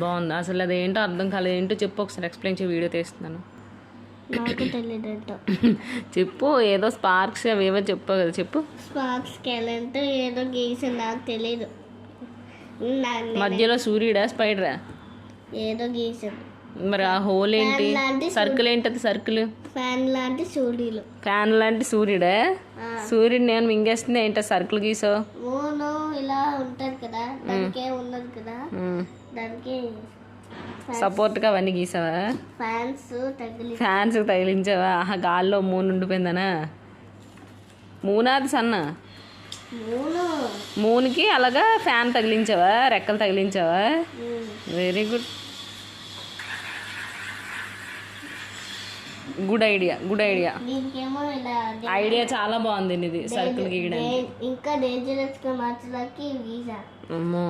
బాగుంది. అసలు అదేంటో అర్థం కాలేదు. ఏంటో చెప్పు, ఒకసారి ఎక్స్ప్లెయిన్ చేయి, వీడియో తీస్తున్నాను. నాకు తెలియదంట. చెప్పు, ఏదో స్పార్క్స్ అవేవో చెప్పావు కదా, చెప్పు. స్పార్క్స్ క్యాలెంట్ ఏదో గీసాను, నాకు తెలియదు. మధ్యలో సూర్యుడా స్పైడరా ఏదో గీసాను. మరి ఆ హోల్ ఏంటి? సర్కిల్ ఏంటది? సర్కిల్ ఫ్యాన్ లాంటి సూర్యులు. ఫ్యాన్ లాంటి సూర్యుడా? సూర్యుడు నేను మింగేస్తుంది ఏంటో సర్కిల్ గీసావు? మూను ఇలా ఉంటది కదా, దానికే ఉన్నది కదా, దానికి సపోర్ట్ గా అవన్నీ గీసావా? ఫ్యాన్స్ తగిలించావా? ఆహా, గాల్లో మూన్ ఉండిపోయిందనా? మూనాది సన్న మూన్కి అలాగా ఫ్యాన్ తగిలించావా? రెక్కలు తగిలించావా? Very good, good idea, good idea. Idea చాలా బాగుంది ఇది, సర్కిల్ గీయడానికి. ఇంకా డేంజరస్ గా మార్చడానికి అమ్మో.